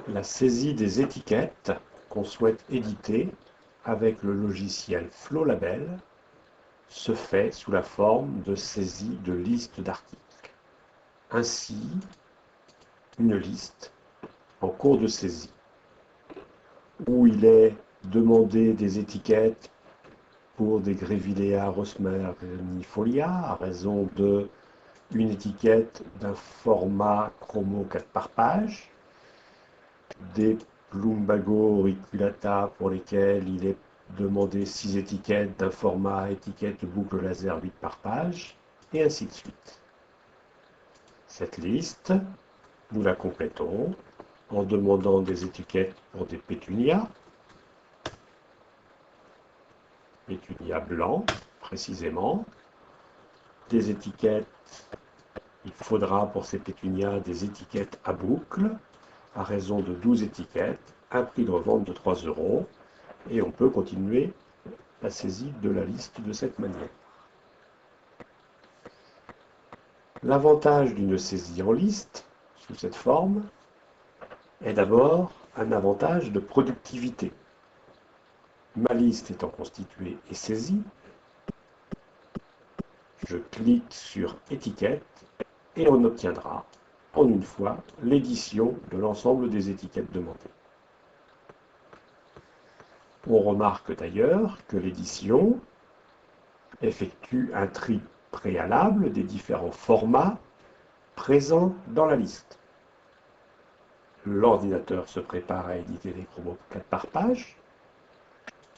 La saisie des étiquettes qu'on souhaite éditer avec le logiciel FlowLabel se fait sous la forme de saisie de listes d'articles. Ainsi, une liste en cours de saisie où il est demandé des étiquettes pour des Grevillea rosmarinifolia à raison de une étiquette d'un format chromo 4 par page, des Plumbago auriculata pour lesquels il est demandé 6 étiquettes d'un format étiquette boucle laser 8 par page, et ainsi de suite. Cette liste, nous la complétons en demandant des étiquettes pour des pétunias blancs précisément, des étiquettes, il faudra pour ces pétunias des étiquettes à boucle, à raison de 12 étiquettes, un prix de revente de 3 €, et on peut continuer la saisie de la liste de cette manière. L'avantage d'une saisie en liste, sous cette forme, est d'abord un avantage de productivité. Ma liste étant constituée et saisie, je clique sur étiquette et on obtiendra en une fois l'édition de l'ensemble des étiquettes demandées. On remarque d'ailleurs que l'édition effectue un tri préalable des différents formats présents dans la liste. L'ordinateur se prépare à éditer des chromos 4 par page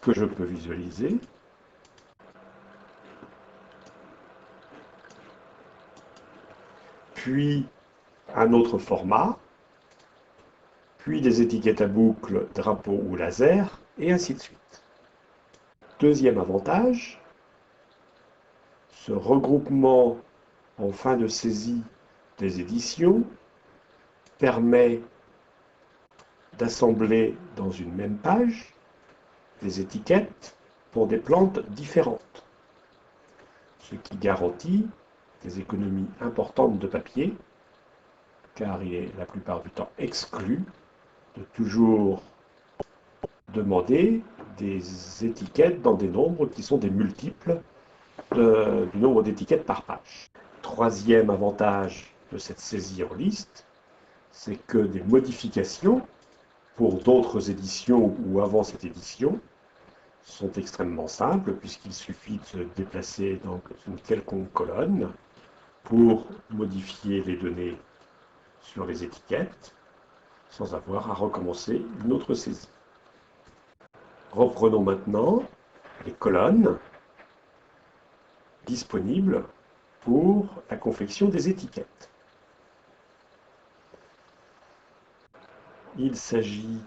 que je peux visualiser. Puis un autre format, puis des étiquettes à boucle, drapeau ou laser, et ainsi de suite. Deuxième avantage, ce regroupement en fin de saisie des éditions permet d'assembler dans une même page des étiquettes pour des plantes différentes, ce qui garantit des économies importantes de papier, car il est la plupart du temps exclu de toujours demander des étiquettes dans des nombres qui sont des multiples du nombre d'étiquettes par page. Troisième avantage de cette saisie en liste, c'est que des modifications pour d'autres éditions ou avant cette édition sont extrêmement simples puisqu'il suffit de se déplacer dans une quelconque colonne pour modifier les données sur les étiquettes sans avoir à recommencer une autre saisie. Reprenons maintenant les colonnes disponibles pour la confection des étiquettes. Il s'agit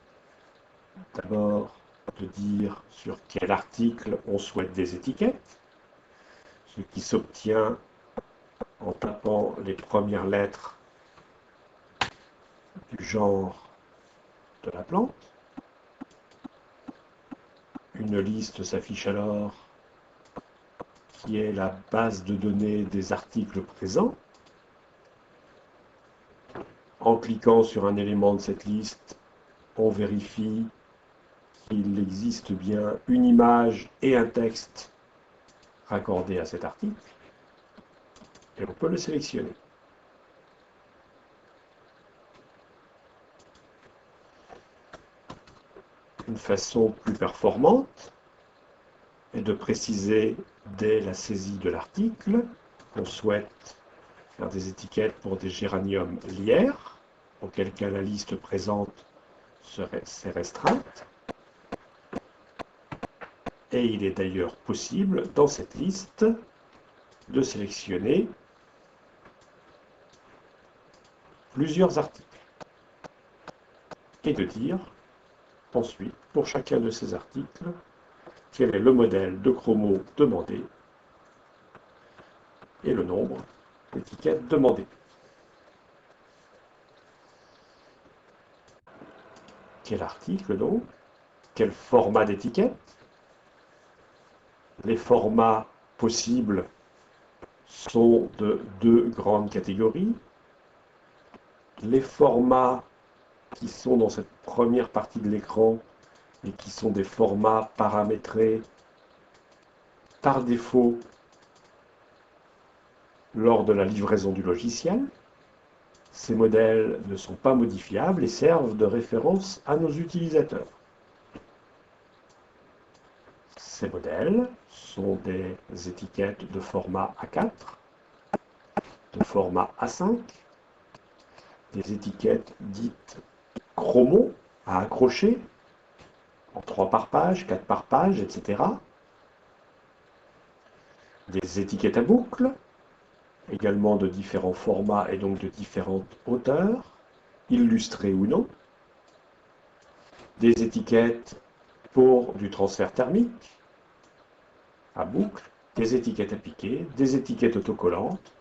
d'abord de dire sur quel article on souhaite des étiquettes, ce qui s'obtient en tapant les premières lettres du genre de la plante. Une liste s'affiche alors qui est la base de données des articles présents. En cliquant sur un élément de cette liste, on vérifie qu'il existe bien une image et un texte raccordés à cet article, et on peut le sélectionner. Une façon plus performante est de préciser dès la saisie de l'article qu'on souhaite faire des étiquettes pour des géraniums lierre, auquel cas la liste présente serait restreinte. Et il est d'ailleurs possible, dans cette liste, de sélectionner plusieurs articles et de dire ensuite, pour chacun de ces articles, quel est le modèle de chromo demandé et le nombre d'étiquettes demandées. Quel article donc? Quel format d'étiquette? Les formats possibles sont de deux grandes catégories. Les formats qui sont dans cette première partie de l'écran et qui sont des formats paramétrés par défaut lors de la livraison du logiciel. Ces modèles ne sont pas modifiables et servent de référence à nos utilisateurs. Ces modèles sont des étiquettes de format A4, de format A5, des étiquettes dites chromo à accrocher en 3 par page, 4 par page, etc. Des étiquettes à boucle, également de différents formats et donc de différentes hauteurs, illustrées ou non. Des étiquettes pour du transfert thermique à boucle, des étiquettes à piquer, des étiquettes autocollantes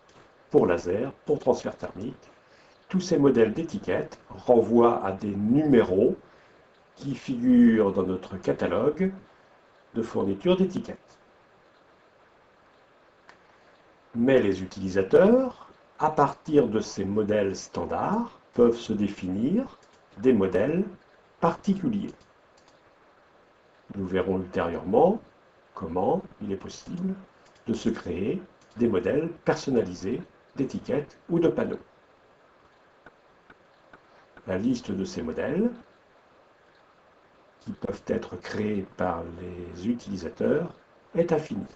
pour laser, pour transfert thermique. Tous ces modèles d'étiquettes renvoient à des numéros qui figurent dans notre catalogue de fourniture d'étiquettes. Mais les utilisateurs, à partir de ces modèles standards, peuvent se définir des modèles particuliers. Nous verrons ultérieurement comment il est possible de se créer des modèles personnalisés d'étiquettes ou de panneaux. La liste de ces modèles, qui peuvent être créés par les utilisateurs, est infinie.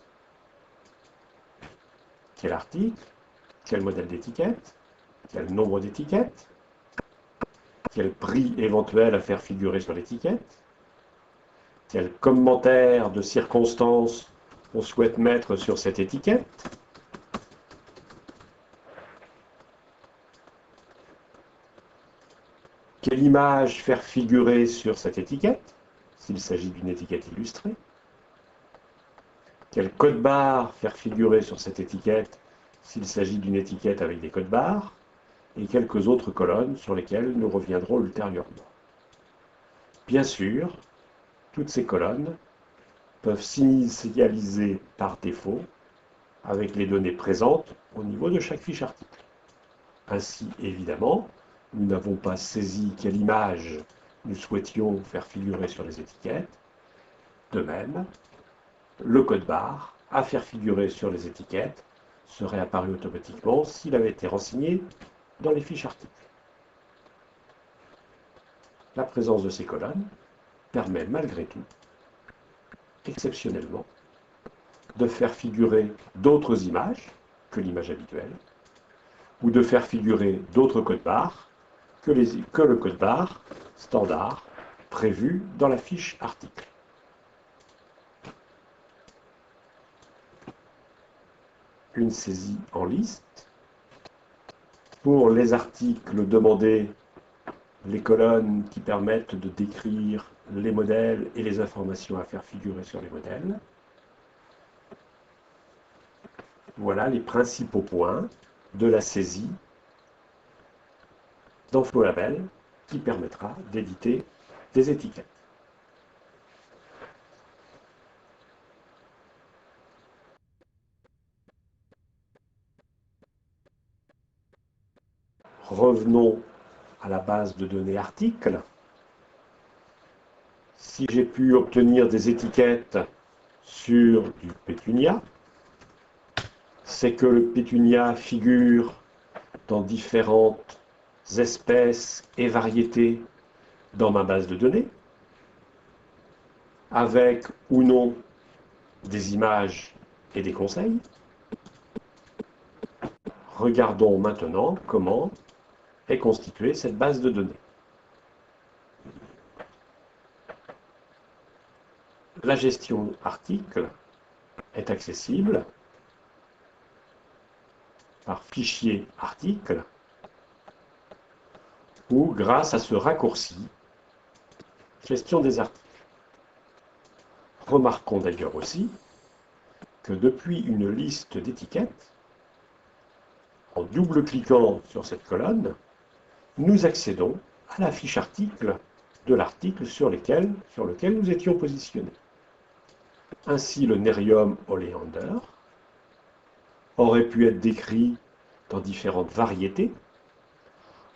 Quel article, quel modèle d'étiquette, quel nombre d'étiquettes, quel prix éventuel à faire figurer sur l'étiquette, quel commentaire de circonstance on souhaite mettre sur cette étiquette, quelle image faire figurer sur cette étiquette, s'il s'agit d'une étiquette illustrée, quel code barre faire figurer sur cette étiquette, s'il s'agit d'une étiquette avec des codes barres, et quelques autres colonnes sur lesquelles nous reviendrons ultérieurement. Bien sûr, toutes ces colonnes peuvent s'initialiser par défaut avec les données présentes au niveau de chaque fiche article. Ainsi, évidemment, nous n'avons pas saisi quelle image nous souhaitions faire figurer sur les étiquettes. De même, le code barre à faire figurer sur les étiquettes serait apparu automatiquement s'il avait été renseigné dans les fiches articles. La présence de ces colonnes permet malgré tout, exceptionnellement, de faire figurer d'autres images que l'image habituelle, ou de faire figurer d'autres codes barres que le code barre standard prévu dans la fiche article. Une saisie en liste. Pour les articles demandés, les colonnes qui permettent de décrire les modèles et les informations à faire figurer sur les modèles. Voilà les principaux points de la saisie dans FlowLabel qui permettra d'éditer des étiquettes. Revenons à la base de données articles. Si j'ai pu obtenir des étiquettes sur du pétunia, c'est que le pétunia figure dans différentes espèces et variétés dans ma base de données, avec ou non des images et des conseils. Regardons maintenant comment est constituée cette base de données. La gestion article est accessible par fichier article ou grâce à ce raccourci gestion des articles. Remarquons d'ailleurs aussi que depuis une liste d'étiquettes, en double-cliquant sur cette colonne, nous accédons à la fiche article de l'article sur lequel nous étions positionnés. Ainsi, le nérium oleander aurait pu être décrit dans différentes variétés,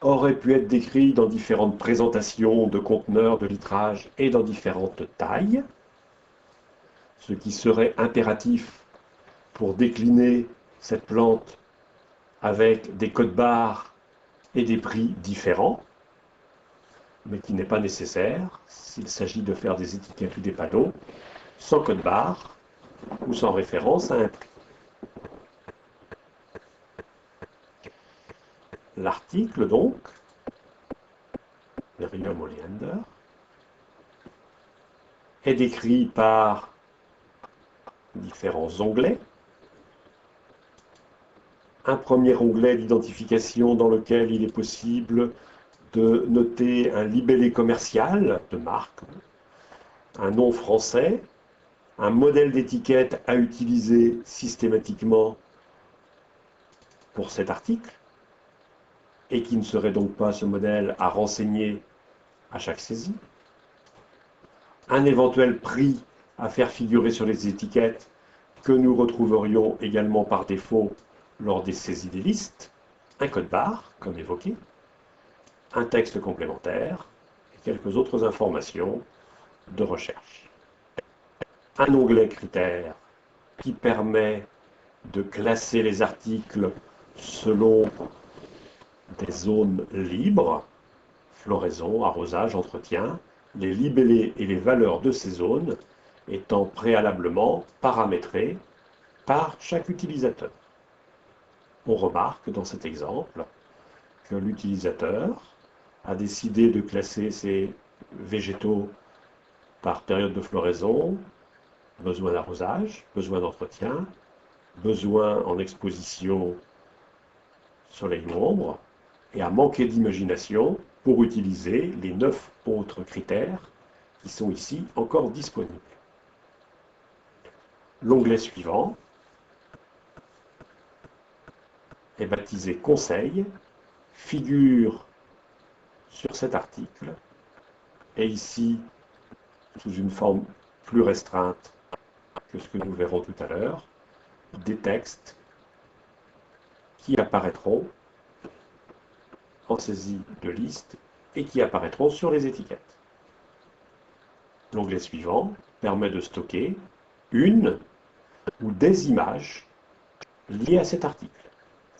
aurait pu être décrit dans différentes présentations de conteneurs de litrage et dans différentes tailles, ce qui serait impératif pour décliner cette plante avec des codes-barres et des prix différents, mais qui n'est pas nécessaire s'il s'agit de faire des étiquettes ou des panneaux sans code-barre ou sans référence à un prix. L'article, donc, Merriam Oleander, est décrit par différents onglets. Un premier onglet d'identification dans lequel il est possible de noter un libellé commercial de marque, un nom français, un modèle d'étiquette à utiliser systématiquement pour cet article, et qui ne serait donc pas ce modèle à renseigner à chaque saisie, un éventuel prix à faire figurer sur les étiquettes que nous retrouverions également par défaut lors des saisies des listes, un code-barre, comme évoqué, un texte complémentaire et quelques autres informations de recherche. Un onglet critères qui permet de classer les articles selon des zones libres, floraison, arrosage, entretien, les libellés et les valeurs de ces zones étant préalablement paramétrés par chaque utilisateur. On remarque dans cet exemple que l'utilisateur a décidé de classer ses végétaux par période de floraison, besoin d'arrosage, besoin d'entretien, besoin en exposition soleil ou ombre, et a manqué d'imagination pour utiliser les 9 autres critères qui sont ici encore disponibles. L'onglet suivant est baptisé Conseil, figure sur cet article, et ici, sous une forme plus restreinte que ce que nous verrons tout à l'heure, des textes qui apparaîtront en saisie de liste et qui apparaîtront sur les étiquettes. L'onglet suivant permet de stocker une ou des images liées à cet article.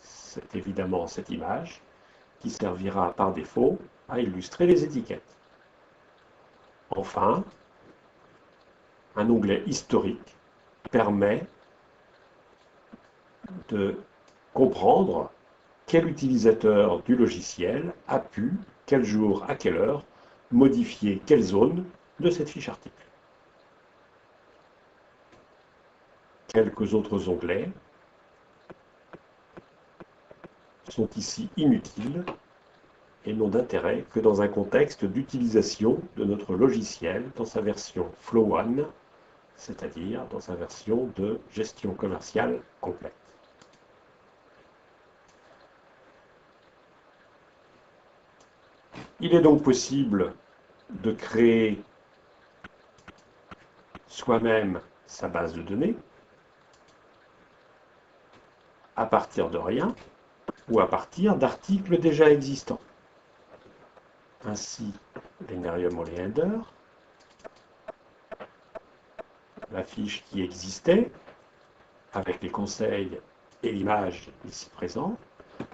C'est évidemment cette image qui servira par défaut à illustrer les étiquettes. Enfin, un onglet historique permet de comprendre quel utilisateur du logiciel a pu, quel jour, à quelle heure, modifier quelle zone de cette fiche article. Quelques autres onglets sont ici inutiles et n'ont d'intérêt que dans un contexte d'utilisation de notre logiciel dans sa version Flow One, c'est-à-dire dans sa version de gestion commerciale complète. Il est donc possible de créer soi-même sa base de données à partir de rien ou à partir d'articles déjà existants. Ainsi, les Merriam Oleander, la fiche qui existait, avec les conseils et l'image ici présente,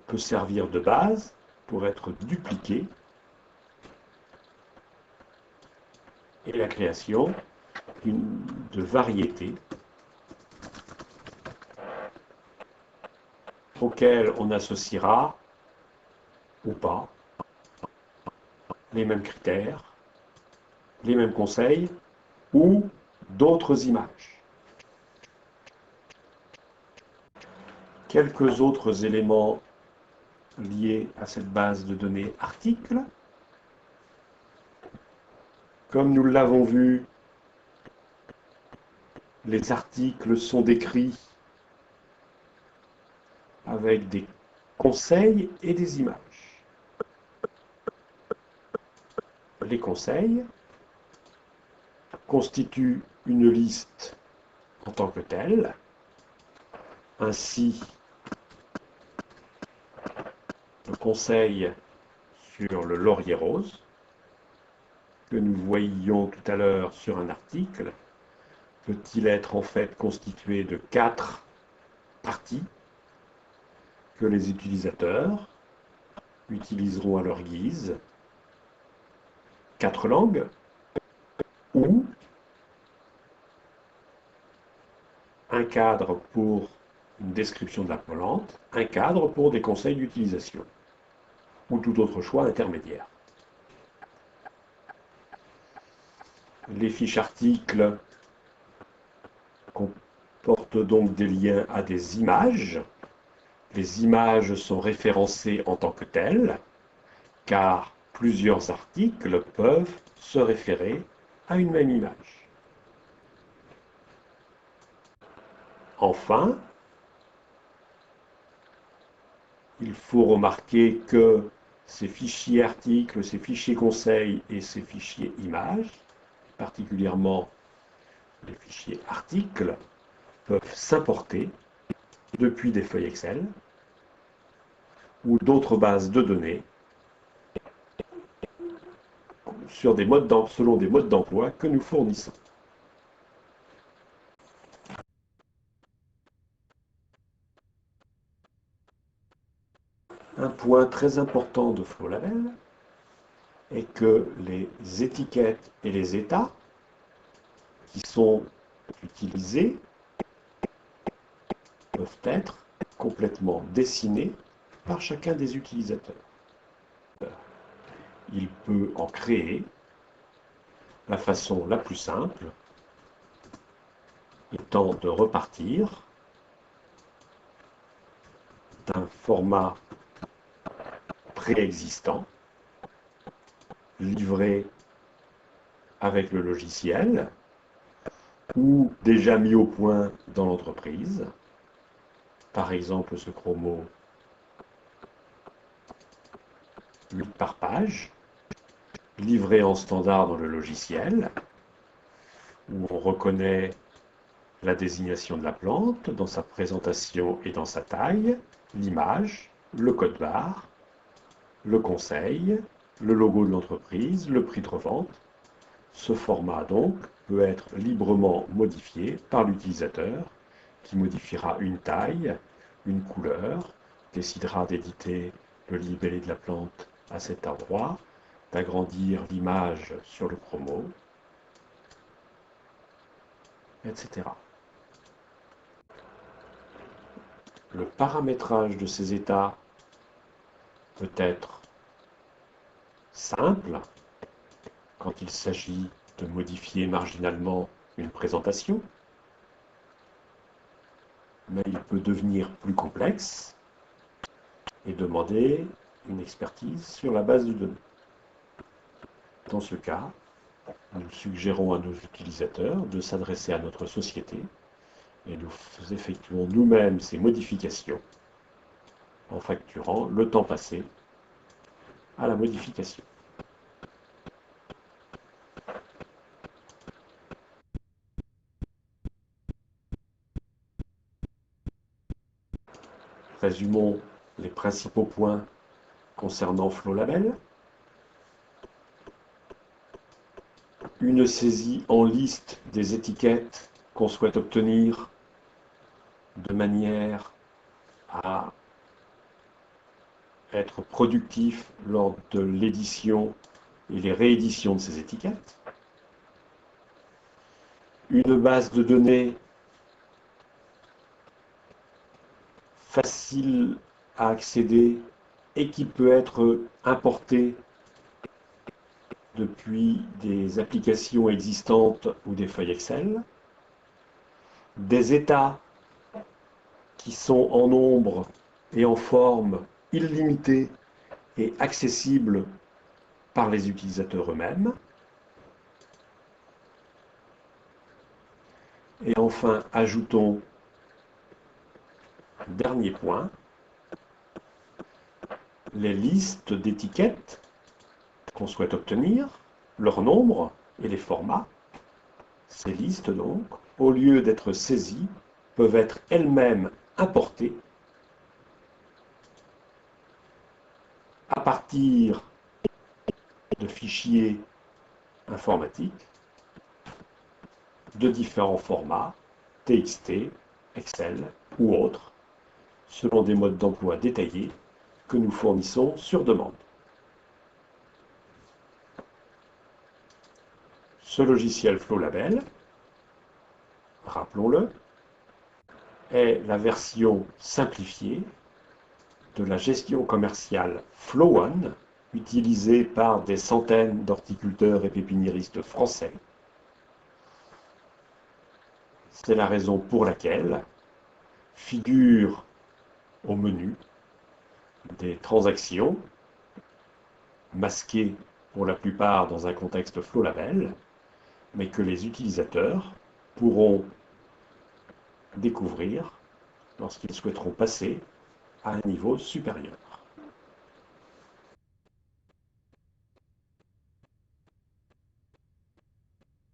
peut servir de base pour être dupliquée et la création de variétés auxquelles on associera ou pas les mêmes critères, les mêmes conseils ou d'autres images. Quelques autres éléments liés à cette base de données articles. Comme nous l'avons vu, les articles sont décrits avec des conseils et des images. Les conseils constituent une liste en tant que telle. Ainsi, le conseil sur le laurier rose, que nous voyions tout à l'heure sur un article, peut-il être en fait constitué de 4 parties que les utilisateurs utiliseront à leur guise, 4 langues, ou un cadre pour une description de la plante, un cadre pour des conseils d'utilisation, ou tout autre choix intermédiaire. Les fiches articles comportent donc des liens à des images. Les images sont référencées en tant que telles, car plusieurs articles peuvent se référer à une même image. Enfin, il faut remarquer que ces fichiers articles, ces fichiers conseils et ces fichiers images, particulièrement les fichiers articles, peuvent s'importer depuis des feuilles Excel ou d'autres bases de données selon des modes d'emploi que nous fournissons. Un point très important de FlowLabel est que les étiquettes et les états qui sont utilisés peuvent être complètement dessinés par chacun des utilisateurs. Il peut en créer la façon la plus simple étant de repartir d'un format préexistant livré avec le logiciel ou déjà mis au point dans l'entreprise. Par exemple, ce chromo 8 par page, livré en standard dans le logiciel, où on reconnaît la désignation de la plante dans sa présentation et dans sa taille, l'image, le code barre, le conseil, le logo de l'entreprise, le prix de revente. Ce format donc peut être librement modifié par l'utilisateur qui modifiera une taille, une couleur, décidera d'éditer le libellé de la plante à cet endroit, d'agrandir l'image sur le chromo, etc. Le paramétrage de ces états peut être simple quand il s'agit de modifier marginalement une présentation, mais il peut devenir plus complexe et demander une expertise sur la base de données. Dans ce cas, nous suggérons à nos utilisateurs de s'adresser à notre société et nous effectuons nous-mêmes ces modifications en facturant le temps passé à la modification. Résumons les principaux points concernant FlowLabel. Une saisie en liste des étiquettes qu'on souhaite obtenir de manière à être productif lors de l'édition et les rééditions de ces étiquettes. Une base de données facile à accéder et qui peut être importée depuis des applications existantes ou des feuilles Excel. Des états qui sont en nombre et en forme illimitée et accessibles par les utilisateurs eux-mêmes. Et enfin, ajoutons, dernier point, les listes d'étiquettes qu'on souhaite obtenir, leur nombre et les formats. Ces listes, donc, au lieu d'être saisies, peuvent être elles-mêmes importées à partir de fichiers informatiques de différents formats, TXT, Excel ou autres, selon des modes d'emploi détaillés que nous fournissons sur demande. Ce logiciel FlowLabel, rappelons-le, est la version simplifiée de la gestion commerciale FlowOne, utilisée par des centaines d'horticulteurs et pépiniéristes français. C'est la raison pour laquelle figurent au menu des transactions masquées pour la plupart dans un contexte FlowLabel, mais que les utilisateurs pourront découvrir lorsqu'ils souhaiteront passer à un niveau supérieur.